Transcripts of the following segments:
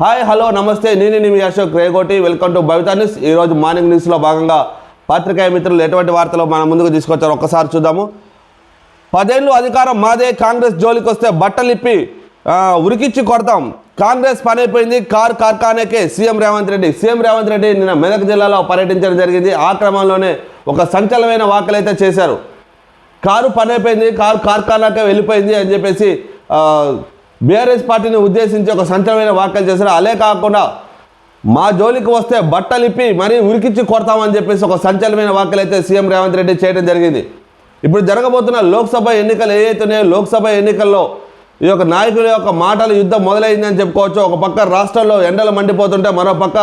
Hi hello namaste, నేను మీ Ashok Regoti. Welcome to Bhavitha news. ఈరోజు మార్నింగ్ న్యూస్లో భాగంగా పాత్రికేయ మిత్రులు ఎటువంటి వార్తలు మన ముందుకు తీసుకొచ్చారో ఒక్కసారి చూద్దాము. 10 ఏళ్ళు అధికారం మాదే, కాంగ్రెస్ జోలికి వస్తే బట్టలిప్పి ఉరికిచ్చి కొడతాం. కాంగ్రెస్ పని అయిపోయింది, కారు కార్ఖానేకే సీఎం రేవంత్ రెడ్డి. సీఎం రేవంత్ రెడ్డి నిన్న మెదక్ జిల్లాలో పర్యటించడం జరిగింది. ఆ క్రమంలోనే ఒక సంచలనమైన వ్యాఖ్యలు అయితే చేశారు. కారు పని అయిపోయింది, కారు కార్ఖానాకే వెళ్ళిపోయింది అని చెప్పేసి బీఆర్ఎస్ పార్టీని ఉద్దేశించి ఒక సంచలనమైన వ్యాఖ్యలు చేశారు. అలే కాకుండా మా జోలికి వస్తే బట్టలిప్పి మరీ ఉరికిచ్చి కొడతామని చెప్పేసి ఒక సంచలనమైన వ్యాఖ్యలు అయితే సీఎం రేవంత్ రెడ్డి చేయడం జరిగింది. ఇప్పుడు జరగబోతున్న లోక్సభ ఎన్నికలు ఏవైతున్నాయో లోక్సభ ఎన్నికల్లో ఈ యొక్క నాయకుల యొక్క మాటల యుద్ధం మొదలైందని చెప్పుకోవచ్చు. ఒక పక్క రాష్ట్రంలో ఎండలు మండిపోతుంటే మరో పక్క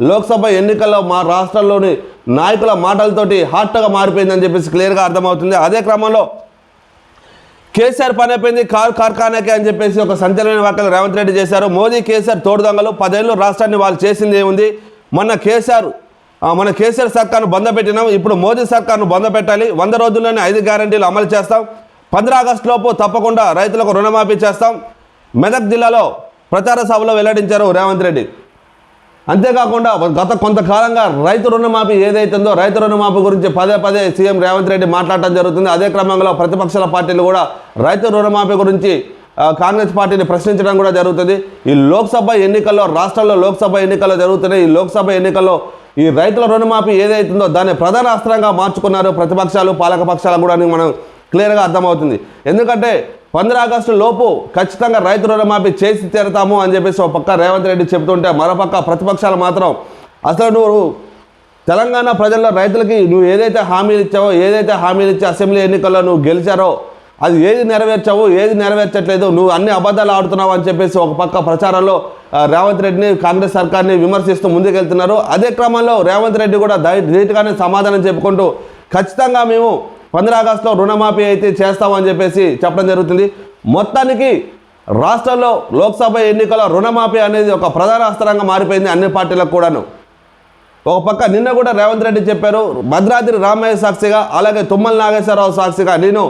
లోక్సభ ఎన్నికల్లో మా రాష్ట్రంలోని నాయకుల మాటలతోటి హాట్గా మారిపోయిందని చెప్పేసి క్లియర్గా అర్థమవుతుంది. అదే క్రమంలో కేసీఆర్ పని అయిపోయింది, కారు కార్ఖానాకే అని చెప్పేసి ఒక సంచలనమైన వ్యాఖ్యలు రేవంత్ రెడ్డి చేశారు. మోదీ కేసీఆర్ తోడు దొంగలు, 10 ఏళ్ళు రాష్ట్రాన్ని వాళ్ళు చేసింది ఏముంది? మన కేసీఆర్ సర్కార్ను బంద పెట్టినాం, ఇప్పుడు మోదీ సర్కార్ను బంద పెట్టాలి. 100 రోజుల్లోనే 5 గ్యారంటీలు అమలు చేస్తాం. 15 ఆగస్టు లోపు తప్పకుండా రైతులకు రుణమాఫీ చేస్తాం. మెదక్ జిల్లాలో ప్రచార సభలో వెల్లడించారు రేవంత్ రెడ్డి. అంతేకాకుండా గత కొంతకాలంగా రైతు రుణమాఫీ ఏదైతుందో రైతు రుణమాఫీ గురించి పదే సీఎం రేవంత్ రెడ్డి మాట్లాడటం జరుగుతుంది. అదే క్రమంలో ప్రతిపక్షాల పార్టీలు కూడా రైతు రుణమాఫీ గురించి కాంగ్రెస్ పార్టీని ప్రశ్నించడం కూడా జరుగుతుంది. ఈ లోక్సభ ఎన్నికల్లో రాష్ట్రంలో లోక్సభ ఎన్నికల్లో జరుగుతున్నాయి. ఈ లోక్సభ ఎన్నికల్లో ఈ రైతుల రుణమాఫీ ఏదైతుందో దాన్ని ప్రధాన అస్త్రంగా మార్చుకున్నారు ప్రతిపక్షాలు, పాలకపక్షాలు కూడా మనం క్లియర్గా అర్థమవుతుంది. ఎందుకంటే 15 ఆగస్టు లోపు ఖచ్చితంగా రైతు రుణమాఫీ చేసి తీరుతాము అని చెప్పేసి ఒక పక్క రేవంత్ రెడ్డి చెబుతుంటే మరోపక్క ప్రతిపక్షాలు మాత్రం అసలు నువ్వు తెలంగాణ ప్రజల్లో రైతులకి నువ్వు ఏదైతే హామీలు ఇచ్చావో, ఏదైతే హామీలు ఇచ్చి అసెంబ్లీ ఎన్నికల్లో నువ్వు గెలిచారో అది ఏది నెరవేర్చావు, ఏది నెరవేర్చట్లేదు, నువ్వు అన్ని అబద్ధాలు ఆడుతున్నావు అని చెప్పేసి ఒక పక్క ప్రచారంలో రేవంత్ రెడ్డిని కాంగ్రెస్ సర్కార్ని విమర్శిస్తూ ముందుకెళ్తున్నారు. అదే క్రమంలో రేవంత్ రెడ్డి కూడా ధైర్యంగానే సమాధానం చెప్పుకుంటూ ఖచ్చితంగా మేము 15 ఆగస్టులో రుణమాఫీ అయితే చేస్తామని చెప్పేసి చెప్పడం జరుగుతుంది. మొత్తానికి రాష్ట్రంలో లోక్సభ ఎన్నికల రుణమాఫీ అనేది ఒక ప్రధాన అస్త్రంగా మారిపోయింది అన్ని పార్టీలకు కూడాను. ఒక పక్క నిన్న కూడా రేవంత్ రెడ్డి చెప్పారు, భద్రాద్రి రామయ్య సాక్షిగా అలాగే తుమ్మల నాగేశ్వరరావు సాక్షిగా నేను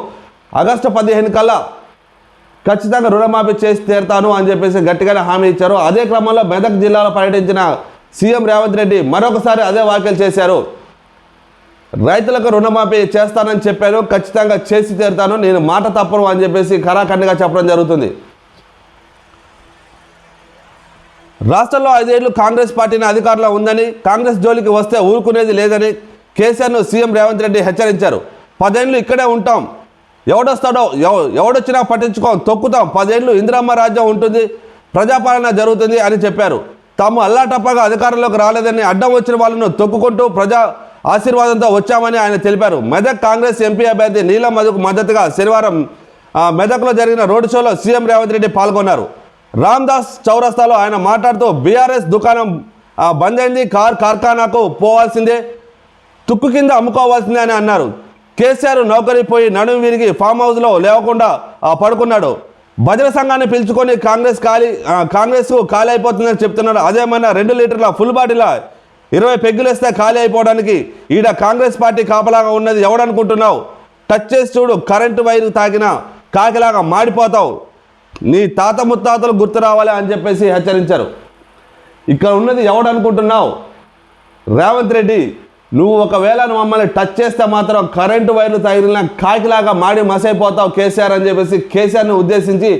ఆగస్టు 15 కల్లా ఖచ్చితంగా రుణమాఫీ చేసి తీరుతాను అని చెప్పేసి గట్టిగానే హామీ ఇచ్చారు. అదే క్రమంలో మెదక్ జిల్లాలో పర్యటించిన సీఎం రేవంత్ రెడ్డి మరొకసారి అదే వ్యాఖ్యలు చేశారు. రైతులకు రుణమాఫీ చేస్తానని చెప్పాను, ఖచ్చితంగా చేసి తీరుతాను, నేను మాట తప్పను అని చెప్పేసి ఖరాఖండిగా చెప్పడం జరుగుతుంది. రాష్ట్రంలో 5 ఏళ్ళు కాంగ్రెస్ పార్టీని అధికారంలో ఉందని, కాంగ్రెస్ జోలికి వస్తే ఊరుకునేది లేదని కేసీఆర్ను సీఎం రేవంత్ రెడ్డి హెచ్చరించారు. 10 ఏళ్ళు ఇక్కడే ఉంటాం, ఎవడొస్తాడో ఎవడొచ్చినా పట్టించుకోం, తొక్కుతాం, 10 ఏళ్ళు ఇందిరమ్మ రాజ్యం ఉంటుంది, ప్రజాపాలన జరుగుతుంది అని చెప్పారు. తాము అల్లాటప్పగా అధికారంలోకి రాలేదని అడ్డం వచ్చిన వాళ్ళను తొక్కుకుంటూ ప్రజా ఆశీర్వాదంతో వచ్చామని ఆయన తెలిపారు. మెదక్ కాంగ్రెస్ ఎంపీ అభ్యర్థి నీలం మధుకు మద్దతుగా శనివారం మెదక్లో జరిగిన రోడ్ షోలో సీఎం రేవంత్ రెడ్డి పాల్గొన్నారు. రామ్దాస్ చౌరస్తాలో ఆయన మాట్లాడుతూ బీఆర్ఎస్ దుకాణం బంద్ అయింది, కార్ఖానాకు పోవాల్సిందే, తుక్కు కింద అమ్ముకోవాల్సిందే అని అన్నారు. కేసీఆర్ నౌకరీ పోయి నడుము విరిగి ఫామ్ హౌస్లో లేవకుండా పడుకున్నాడు. భజన సంఘాన్ని పిలుచుకొని కాంగ్రెస్ ఖాళీ అయిపోతుందని చెప్తున్నాడు. అదేమన్నా 2 లీటర్ల ఫుల్ బాటిల్ 20 పెగ్గులు వేస్తే ఖాళీ అయిపోవడానికి ఈడ కాంగ్రెస్ పార్టీ కాపలాగా ఉన్నది ఎవడనుకుంటున్నావు? టచ్ చేసి చూడు, కరెంటు వైరు తాకిన కాకిలాగా మాడిపోతావు, నీ తాత ముత్తాతలు గుర్తు రావాలి అని చెప్పేసి హెచ్చరించారు. ఇక్కడ ఉన్నది ఎవడనుకుంటున్నావు? రేవంత్ రెడ్డి, నువ్వు ఒకవేళ మమ్మల్ని టచ్ చేస్తే మాత్రం కరెంటు వైర్లు తగిలిన కాకిలాగా మాడి మసైపోతావు కేసీఆర్ అని చెప్పేసి కేసీఆర్ని ఉద్దేశించి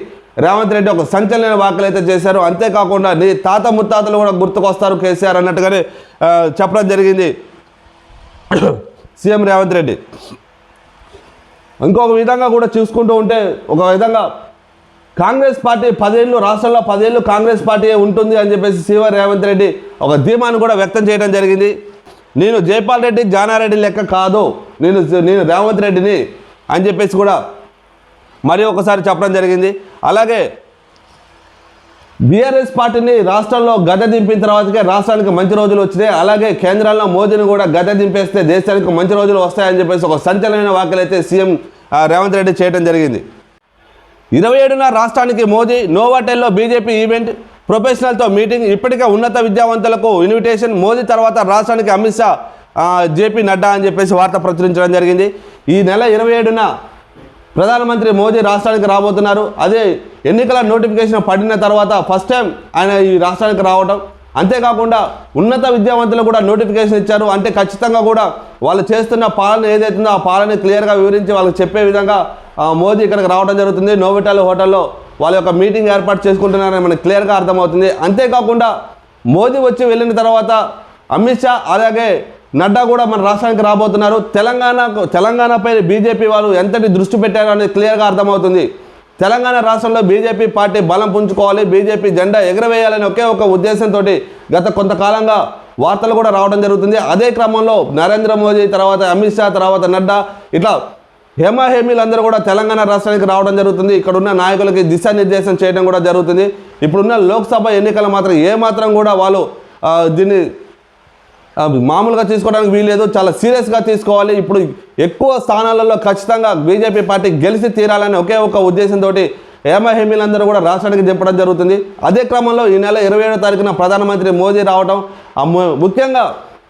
రేవంత్ రెడ్డి ఒక సంచలన వ్యాఖ్యలు అయితే చేశారు. అంతేకాకుండా నీ తాత ముత్తాతలు కూడా గుర్తుకొస్తారు కేసీఆర్ అన్నట్టుగానే చెప్పడం జరిగింది సీఎం రేవంత్ రెడ్డి. ఇంకొక విధంగా కూడా చూసుకుంటూ ఉంటే ఒక విధంగా కాంగ్రెస్ పార్టీ 10 ఏళ్ళు రాష్ట్రంలో 10 ఏళ్ళు కాంగ్రెస్ పార్టీ ఉంటుంది అని చెప్పేసి సీఎం రేవంత్ రెడ్డి ఒక ధీమాను కూడా వ్యక్తం చేయడం జరిగింది. నేను జైపాల్ రెడ్డి జానారెడ్డి లెక్క కాదు, నేను రేవంత్ రెడ్డిని అని చెప్పేసి కూడా మరి ఒకసారి చెప్పడం జరిగింది. అలాగే బీఆర్ఎస్ పార్టీని రాష్ట్రంలో గద్దె దింపిన తర్వాతకే రాష్ట్రానికి మంచి రోజులు వచ్చినాయి, అలాగే కేంద్రంలో మోదీని కూడా గద్దె దింపేస్తే దేశానికి మంచి రోజులు వస్తాయని చెప్పేసి ఒక సంచలనమైన వ్యాఖ్యలు అయితే సీఎం రేవంత్ రెడ్డి చేయడం జరిగింది. 27న రాష్ట్రానికి మోదీ, నోవాటెల్లో బీజేపీ ఈవెంట్, ప్రొఫెషనల్తో మీటింగ్, ఇప్పటికే ఉన్నత విద్యావంతులకు ఇన్విటేషన్, మోదీ తర్వాత రాష్ట్రానికి అమిత్ షా, జేపీ నడ్డా అని చెప్పేసి వార్త ప్రచురించడం జరిగింది. ఈ నెల 27న ప్రధానమంత్రి మోదీ రాష్ట్రానికి రాబోతున్నారు. అదే ఎన్నికల నోటిఫికేషన్ పడిన తర్వాత ఫస్ట్ టైం ఆయన ఈ రాష్ట్రానికి రావడం, అంతేకాకుండా ఉన్నత విద్యావంతులకు కూడా నోటిఫికేషన్ ఇచ్చారు. అంటే ఖచ్చితంగా కూడా వాళ్ళు చేస్తున్న పాలన ఏదైతుందో ఆ పాలన క్లియర్గా వివరించి వాళ్ళకి చెప్పే విధంగా మోదీ ఇక్కడికి రావడం జరుగుతుంది. నోవోటల్ హోటల్లో వాళ్ళ యొక్క మీటింగ్ ఏర్పాటు చేసుకుంటున్నారని మనకు క్లియర్గా అర్థమవుతుంది. అంతేకాకుండా మోదీ వచ్చి వెళ్ళిన తర్వాత అమిత్ షా అలాగే నడ్డా కూడా మన రాష్ట్రానికి రాబోతున్నారు. తెలంగాణపై బీజేపీ వాళ్ళు ఎంతటి దృష్టి పెట్టారో అనేది క్లియర్గా అర్థమవుతుంది. తెలంగాణ రాష్ట్రంలో బీజేపీ పార్టీ బలం పుంజుకోవాలి, బీజేపీ జెండా ఎగరవేయాలని ఒకే ఒక ఉద్దేశంతో గత కొంతకాలంగా వార్తలు కూడా రావడం జరుగుతుంది. అదే క్రమంలో నరేంద్ర మోదీ తర్వాత అమిత్ షా తర్వాత నడ్డా ఇట్లా హేమీలందరూ కూడా తెలంగాణ రాష్ట్రానికి రావడం జరుగుతుంది. ఇక్కడ ఉన్న నాయకులకి దిశానిర్దేశం చేయడం కూడా జరుగుతుంది. ఇప్పుడున్న లోక్సభ ఎన్నికలు మాత్రం ఏమాత్రం కూడా వాళ్ళు దీన్ని మామూలుగా తీసుకోవడానికి వీల్లేదు, చాలా సీరియస్గా తీసుకోవాలి. ఇప్పుడు ఎక్కువ స్థానాలలో ఖచ్చితంగా బీజేపీ పార్టీ గెలిచి తీరాలని ఒకే ఒక ఉద్దేశంతో హేమీలందరూ కూడా రాష్ట్రానికి దింపడం జరుగుతుంది. అదే క్రమంలో ఈ నెల 27వ తారీఖున ప్రధానమంత్రి మోదీ రావడం, ముఖ్యంగా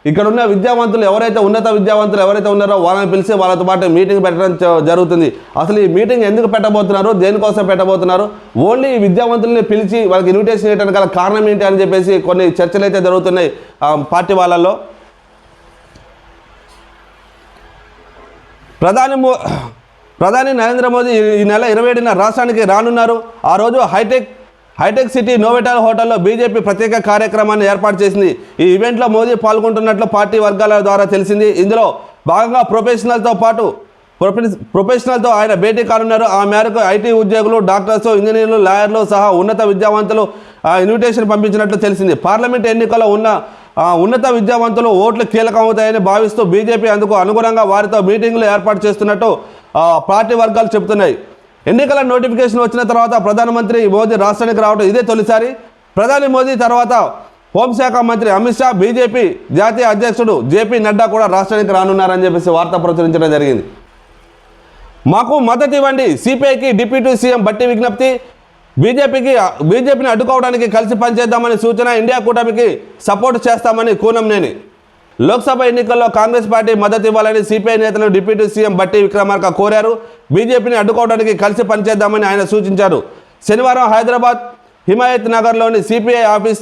ఇక్కడున్న విద్యావంతులు ఎవరైతే ఉన్నత విద్యావంతులు ఎవరైతే ఉన్నారో వాళ్ళని పిలిచి వాళ్ళతో పాటు మీటింగ్ పెట్టడం జరుగుతుంది. అసలు ఈ మీటింగ్ ఎందుకు పెట్టబోతున్నారు, దేనికోసం పెట్టబోతున్నారు, ఓన్లీ ఈ విద్యావంతుల్ని పిలిచి వాళ్ళకి ఇన్విటేషన్ ఇవ్వడానికి గల కారణం ఏంటి అని చెప్పేసి కొన్ని చర్చలు అయితే జరుగుతున్నాయి పార్టీ వాళ్ళల్లో. ప్రధాని నరేంద్ర మోదీ ఈ నెల 27న రాష్ట్రానికి రానున్నారు. ఆ రోజు హైటెక్ సిటీ నోవోటల్ హోటల్లో బీజేపీ ప్రత్యేక కార్యక్రమాన్ని ఏర్పాటు చేసింది. ఈ ఈవెంట్లో మోదీ పాల్గొంటున్నట్లు పార్టీ వర్గాల ద్వారా తెలిసింది. ఇందులో భాగంగా ప్రొఫెషనల్తో ఆయన భేటీ కానున్నారు. ఆ మేరకు ఐటీ ఉద్యోగులు, డాక్టర్స్, ఇంజనీర్లు, లాయర్లు సహా ఉన్నత విద్యావంతులు ఇన్విటేషన్ పంపించినట్లు తెలిసింది. పార్లమెంట్ ఎన్నికల్లో ఉన్నత విద్యావంతులు ఓట్లు కీలకమవుతాయని భావిస్తూ బీజేపీ అందుకు అనుగుణంగా వారితో మీటింగులు ఏర్పాటు చేస్తున్నట్టు పార్టీ వర్గాలు చెబుతున్నాయి. ఎన్నికల నోటిఫికేషన్ వచ్చిన తర్వాత ప్రధానమంత్రి మోదీ రాష్ట్రానికి రావడం ఇదే తొలిసారి. ప్రధాని మోదీ తర్వాత హోంశాఖ మంత్రి అమిత్ షా, బీజేపీ జాతీయ అధ్యక్షుడు జేపీ నడ్డా కూడా రాష్ట్రానికి రానున్నారని చెప్పేసి వార్త ప్రచురించడం జరిగింది. మాకు మద్దతు ఇవ్వండి, సిపిఐకి డిప్యూటీ సీఎం భట్టి విజ్ఞప్తి. బీజేపీని అడ్డుకోవడానికి కలిసి పనిచేద్దామని సూచన. ఇండియా కూటమికి సపోర్ట్ చేస్తామని కూనంనేని. లోక్సభ ఎన్నికల్లో కాంగ్రెస్ పార్టీ మద్దతు ఇవ్వాలని సిపిఐ నేతలు డిప్యూటీ సీఎం భట్టి విక్రమార్క కోరారు. బీజేపీని అడ్డుకోవడానికి కలిసి పనిచేద్దామని ఆయన సూచించారు. శనివారం హైదరాబాద్ హిమాయత్ నగర్లోని సిపిఐ ఆఫీస్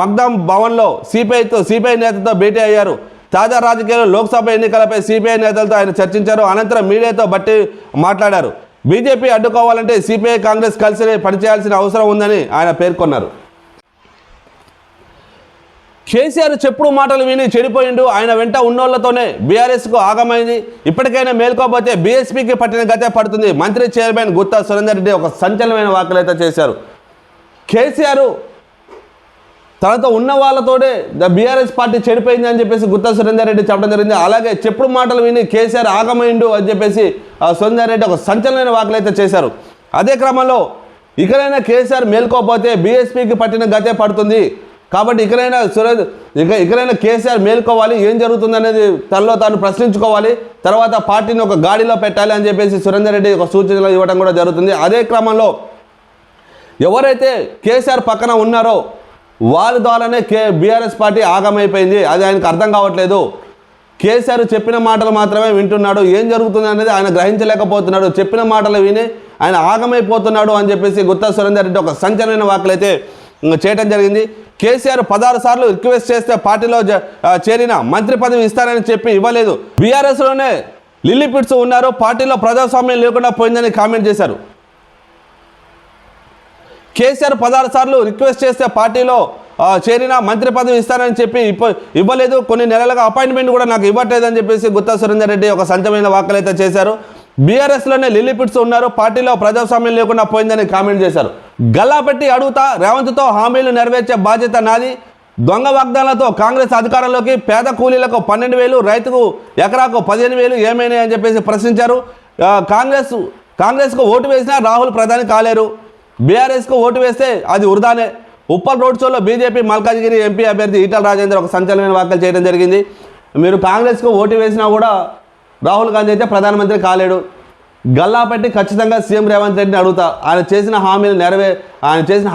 మగ్దాం భవన్లో సిపిఐ నేతలతో భేటీ అయ్యారు. తాజా రాజకీయాలు లోక్సభ ఎన్నికలపై సిపిఐ నేతలతో ఆయన చర్చించారు. అనంతరం మీడియాతో భట్టి మాట్లాడారు. బీజేపీ అడ్డుకోవాలంటే సిపిఐ కాంగ్రెస్ కలిసి పనిచేయాల్సిన అవసరం ఉందని ఆయన పేర్కొన్నారు. కేసీఆర్ చెప్పుడు మాటలు విని చెడిపోయిండు, ఆయన వెంట ఉన్నోళ్లతోనే బీఆర్ఎస్కు ఆగమైంది. ఇప్పటికైనా మేల్కోకపోతే బీఎస్పీకి పట్టిన గతే పడుతుంది. మంత్రి చైర్మన్ గుత్తా సురేందర్ రెడ్డి ఒక సంచలనమైన వ్యాఖ్యలు అయితే చేశారు. కేసీఆర్ తనతో ఉన్న వాళ్ళతోనే బీఆర్ఎస్ పార్టీ చెడిపోయింది అని చెప్పేసి గుత్తా సురేందర్ రెడ్డి చెప్పడం జరిగింది. అలాగే చెప్పుడు మాటలు విని కేసీఆర్ ఆగమైండు అని చెప్పేసి సురేందర్ రెడ్డి ఒక సంచలనమైన వ్యాఖ్యలు అయితే చేశారు. అదే క్రమంలో ఇకనైనా కేసీఆర్ మేల్కోకపోతే బీఎస్పీకి పట్టిన గతే పడుతుంది, కాబట్టి ఇకనైనా కేసీఆర్ మేల్కోవాలి, ఏం జరుగుతుంది అనేది తనలో తాను ప్రశ్నించుకోవాలి, తర్వాత పార్టీని ఒక గాడిలో పెట్టాలి అని చెప్పేసి సురేందర్ రెడ్డి ఒక సూచనలు ఇవ్వడం కూడా జరుగుతుంది. అదే క్రమంలో ఎవరైతే కేసీఆర్ పక్కన ఉన్నారో వాళ్ళ ద్వారానే బీఆర్ఎస్ పార్టీ ఆగమైపోయింది, అది ఆయనకు అర్థం కావట్లేదు. కేసీఆర్ చెప్పిన మాటలు మాత్రమే వింటున్నాడు, ఏం జరుగుతుంది అనేది ఆయన గ్రహించలేకపోతున్నాడు, చెప్పిన మాటలు విని ఆయన ఆగమైపోతున్నాడు అని చెప్పేసి గుత్తా సురేందర్ రెడ్డి ఒక సంచలనమైన వ్యాఖ్యలు అయితే చేయడం జరిగింది. కేసీఆర్ 16 సార్లు రిక్వెస్ట్ చేస్తే పార్టీలో చేరిన మంత్రి పదవి ఇస్తారని చెప్పి ఇవ్వలేదు. బీఆర్ఎస్లోనే లిల్లీ పిట్స్ ఉన్నారు, పార్టీలో ప్రజాస్వామ్యం లేకుండా పోయిందని కామెంట్ చేశారు. కేసీఆర్ 16 సార్లు రిక్వెస్ట్ చేస్తే పార్టీలో చేరిన మంత్రి పదవి ఇస్తారని చెప్పి ఇవ్వలేదు, కొన్ని నెలలుగా అపాయింట్మెంట్ కూడా నాకు ఇవ్వట్లేదని చెప్పేసి గుత్తా సురేందర్ రెడ్డి ఒక సంచలనమైన వ్యాఖ్యలు అయితే చేశారు. బీఆర్ఎస్లోనే లిల్లీ పిట్స్ ఉన్నారు, పార్టీలో ప్రజాస్వామ్యం లేకుండా పోయిందని కామెంట్ చేశారు. గల్లాపెట్టి అడుగుతా, రేవంత్తో హామీలు నెరవేర్చే బాధ్యత నాది. దొంగ వాగ్దానాలతో కాంగ్రెస్ అధికారంలోకి పేద కూలీలకు 12,000, రైతుకు ఎకరాకు 15,000 ఏమైనాయి అని చెప్పేసి ప్రశ్నించారు. కాంగ్రెస్కు ఓటు వేసినా రాహుల్ ప్రధాని కాలేరు, బీఆర్ఎస్కు ఓటు వేస్తే అది వృధానే. ఉప్పల్ రోడ్ షోలో బీజేపీ మల్కాజ్గిరి ఎంపీ అభ్యర్థి ఈటల రాజేందర్ ఒక సంచలనమైన వ్యాఖ్యలు చేయడం జరిగింది. మీరు కాంగ్రెస్కు ఓటు వేసినా కూడా రాహుల్ గాంధీ అయితే ప్రధానమంత్రి కాలేడు, గల్లాపెట్టి ఖచ్చితంగా సీఎం రేవంత్ రెడ్డిని అడుగుతా, ఆయన చేసిన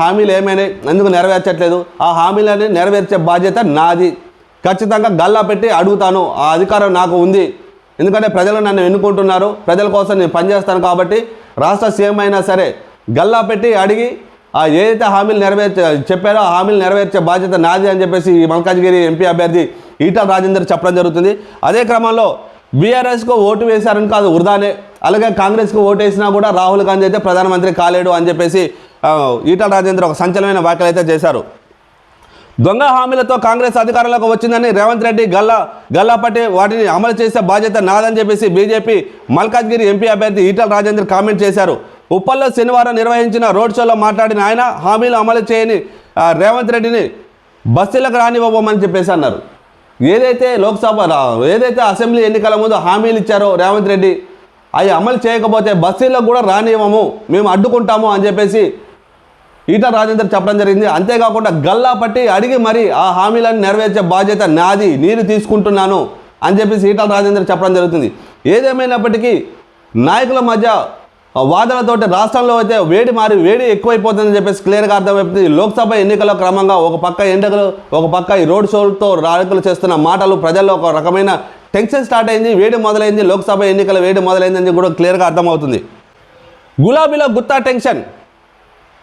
హామీలు ఏమైనాయి, ఎందుకు నెరవేర్చట్లేదు, ఆ హామీలని నెరవేర్చే బాధ్యత నాది, ఖచ్చితంగా గల్లాపెట్టి అడుగుతాను, ఆ అధికారం నాకు ఉంది, ఎందుకంటే ప్రజలు నన్ను ఎన్నుకుంటున్నారు, ప్రజల కోసం నేను పనిచేస్తాను, కాబట్టి రాష్ట్ర సీఎం అయినా సరే గల్లా పెట్టి అడిగి ఏదైతే హామీలు చెప్పారో ఆ హామీలు నెరవేర్చే బాధ్యత నాది అని చెప్పేసి ఈ మల్కాజ్గిరి ఎంపీ అభ్యర్థి ఈటల రాజేందర్ చెప్పడం జరుగుతుంది. అదే క్రమంలో బీఆర్ఎస్కు ఓటు వేశారని కాదు వృధానే, అలాగే కాంగ్రెస్కు ఓటు వేసినా కూడా రాహుల్ గాంధీ అయితే ప్రధానమంత్రి కాలేడు అని చెప్పేసి ఈటల రాజేందర్ ఒక సంచలనమైన వ్యాఖ్యలు అయితే చేశారు. దొంగ హామీలతో కాంగ్రెస్ అధికారంలోకి వచ్చిందని రేవంత్ రెడ్డి గల్లాపట్టి వాటిని అమలు చేసే బాధ్యత నాదని చెప్పేసి బీజేపీ మల్కాజ్గిరి ఎంపీ అభ్యర్థి ఈటల రాజేందర్ కామెంట్ చేశారు. ఉప్పల్లో శనివారం నిర్వహించిన రోడ్ షోలో మాట్లాడిన ఆయన హామీలు అమలు చేయని రేవంత్ రెడ్డిని బస్తీలకు రానివ్వబోమని చెప్పేసి అన్నారు. ఏదైతే అసెంబ్లీ ఎన్నికల ముందు హామీలు ఇచ్చారో రేవంత్ రెడ్డి అవి అమలు చేయకపోతే బస్తీలకు కూడా రానివ్వము, మేము అడ్డుకుంటాము అని చెప్పేసి ఈటల రాజేందర్ చెప్పడం జరిగింది. అంతేకాకుండా గల్లా పట్టి అడిగి మరి ఆ హామీలను నెరవేర్చే బాధ్యత నాది, నేను తీసుకుంటున్నాను అని చెప్పేసి ఈటల రాజేందర్ చెప్పడం జరుగుతుంది. ఏదేమైనప్పటికీ నాయకుల మధ్య వాదనతోటి రాష్ట్రంలో అయితే వేడి ఎక్కువైపోతుందని చెప్పేసి క్లియర్గా అర్థమైపోతుంది. లోక్సభ ఎన్నికల క్రమంగా ఒక పక్క ఎండలు, ఒక పక్క ఈ రోడ్ షోలతో నాయకులు చేస్తున్న మాటలు ప్రజల్లో ఒక రకమైన టెన్షన్ స్టార్ట్ అయింది, వేడి మొదలైంది, లోక్సభ ఎన్నికల వేడి మొదలైందని కూడా క్లియర్గా అర్థమవుతుంది. గులాబీలో గుత్తా టెన్షన్,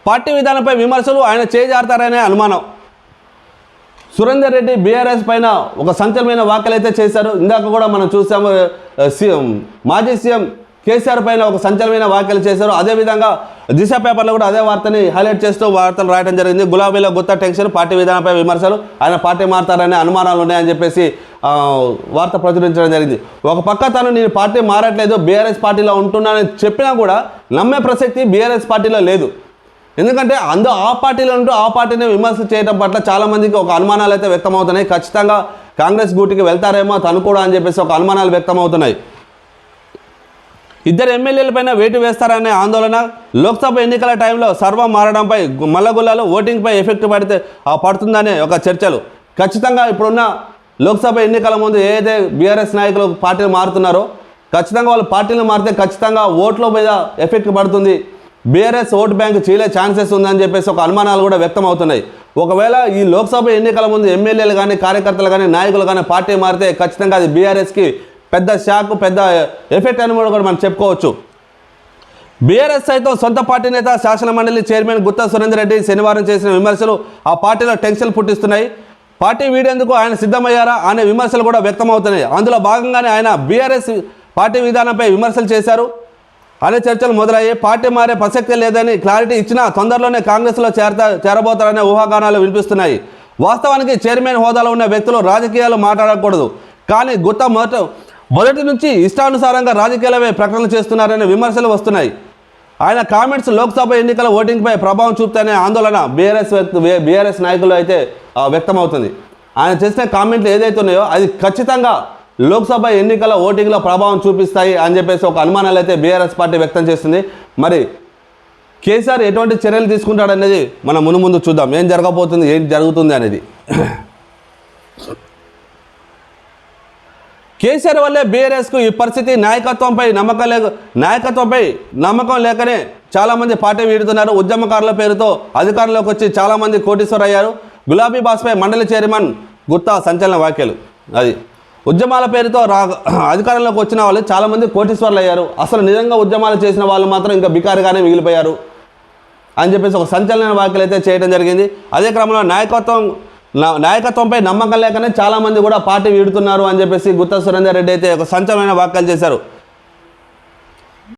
పార్టీ విధానంపై విమర్శలు, ఆయన చేజారుతారనే అనుమానం. సురేందర్ రెడ్డి బీఆర్ఎస్ పైన ఒక సంచలనమైన వ్యాఖ్యలు అయితే చేశారు. ఇందాక కూడా మనం చూసాము, మాజీ సీఎం కేసీఆర్ పైన ఒక సంచలనమైన వ్యాఖ్యలు చేశారు. అదేవిధంగా దిశ పేపర్లో కూడా అదే వార్తని హైలైట్ చేస్తూ వార్తలు రాయడం జరిగింది. గులాబీలో గుత్త టెన్షన్, పార్టీ విధానంపై విమర్శలు, ఆయన పార్టీ మారుతారనే అనుమానాలు ఉన్నాయని చెప్పేసి వార్త ప్రచురించడం జరిగింది. ఒక పక్క నేను పార్టీ మారట్లేదు, బీఆర్ఎస్ పార్టీలో ఉంటున్నానని చెప్పినా కూడా నమ్మే ప్రసక్తి బీఆర్ఎస్ పార్టీలో లేదు. ఎందుకంటే ఆ పార్టీలో ఉంటూ ఆ పార్టీని విమర్శ చేయడం పట్ల చాలామందికి ఒక అనుమానాలు అయితే వ్యక్తమవుతున్నాయి. ఖచ్చితంగా కాంగ్రెస్ గూటికి వెళ్తారేమో తను కూడా అని చెప్పేసి ఒక అనుమానాలు వ్యక్తమవుతున్నాయి. ఇద్దరు ఎమ్మెల్యేలపైన వేటు వేస్తారనే ఆందోళన, లోక్సభ ఎన్నికల టైంలో సర్వం మారడంపై మల్లగుల్లాలో ఓటింగ్పై ఎఫెక్ట్ పడుతుందనే ఒక చర్చలు. ఖచ్చితంగా ఇప్పుడున్న లోక్సభ ఎన్నికల ముందు ఏదైతే బీఆర్ఎస్ నాయకులు పార్టీలు మారుతున్నారో ఖచ్చితంగా వాళ్ళు పార్టీలు మారితే ఖచ్చితంగా ఓట్ల మీద ఎఫెక్ట్ పడుతుంది, బీఆర్ఎస్ ఓటు బ్యాంక్ చీలే ఛాన్సెస్ ఉందని చెప్పేసి ఒక అనుమానాలు కూడా వ్యక్తం అవుతున్నాయి. ఒకవేళ ఈ లోక్సభ ఎన్నికల ముందు ఎమ్మెల్యేలు కానీ కార్యకర్తలు కానీ నాయకులు కానీ పార్టీ మారితే ఖచ్చితంగా అది బీఆర్ఎస్కి పెద్ద షాక్, పెద్ద ఎఫెక్ట్ అని కూడా మనం చెప్పుకోవచ్చు. బీఆర్ఎస్ సైతం సొంత పార్టీ నేత శాసనమండలి చైర్మన్ గుత్తా సురేందర్ రెడ్డి శనివారం చేసిన విమర్శలు ఆ పార్టీలో టెన్షన్ పుట్టిస్తున్నాయి. పార్టీ వీడేందుకు ఆయన సిద్ధమయ్యారా అనే విమర్శలు కూడా వ్యక్తమవుతున్నాయి. అందులో భాగంగానే ఆయన బీఆర్ఎస్ పార్టీ విధానంపై విమర్శలు చేశారు అనే చర్చలు మొదలయ్యాయి. పార్టీ మారే ప్రసక్తే లేదని క్లారిటీ ఇచ్చినా తొందరలోనే కాంగ్రెస్లో చేరబోతారనే ఊహాగానాలు వినిపిస్తున్నాయి. వాస్తవానికి చైర్మన్ హోదాలో ఉన్న వ్యక్తులు రాజకీయాలు మాట్లాడకూడదు, కానీ గుత్తా మొదటి నుంచి ఇష్టానుసారంగా రాజకీయాలపై ప్రకటనలు చేస్తున్నారనే విమర్శలు వస్తున్నాయి. ఆయన కామెంట్స్ లోక్సభ ఎన్నికల ఓటింగ్పై ప్రభావం చూపుతాయనే ఆందోళన బీఆర్ఎస్ నాయకులు అయితే వ్యక్తమవుతుంది. ఆయన చేసిన కామెంట్లు ఏదైతే ఉన్నాయో అది ఖచ్చితంగా లోక్సభ ఎన్నికల ఓటింగ్లో ప్రభావం చూపిస్తాయి అని చెప్పేసి ఒక అనుమానాలు అయితే బీఆర్ఎస్ పార్టీ వ్యక్తం చేస్తుంది. మరి కేసీఆర్ ఎటువంటి చర్యలు తీసుకుంటాడనేది మనం ముందు చూద్దాం, ఏం జరగబోతుంది, ఏం జరుగుతుంది అనేది. కేసీఆర్ వల్లే బీఆర్ఎస్కు ఈ పరిస్థితి, నాయకత్వంపై నమ్మకం లేకనే చాలామంది పార్టీ వీడుతున్నారు. ఉద్యమకారుల పేరుతో అధికారంలోకి వచ్చి చాలామంది కోటీశ్వర్ అయ్యారు. గులాబీ బాస్పై మండలి చైర్మన్ గుత్తా సంచలన వ్యాఖ్యలు. అది ఉద్యమాల పేరుతో అధికారంలోకి వచ్చిన వాళ్ళు చాలామంది కోటీశ్వర్లు అయ్యారు, అసలు నిజంగా ఉద్యమాలు చేసిన వాళ్ళు మాత్రం ఇంకా బికారిగానే మిగిలిపోయారు అని చెప్పేసి ఒక సంచలన వ్యాఖ్యలు అయితే చేయడం జరిగింది. అదే క్రమంలో నాయకత్వంపై నమ్మకం లేకనే చాలామంది కూడా పార్టీ వీడుతున్నారు అని చెప్పేసి గుత్తా సురేందర్ రెడ్డి అయితే ఒక సంచలనమైన వ్యాఖ్యలు చేశారు.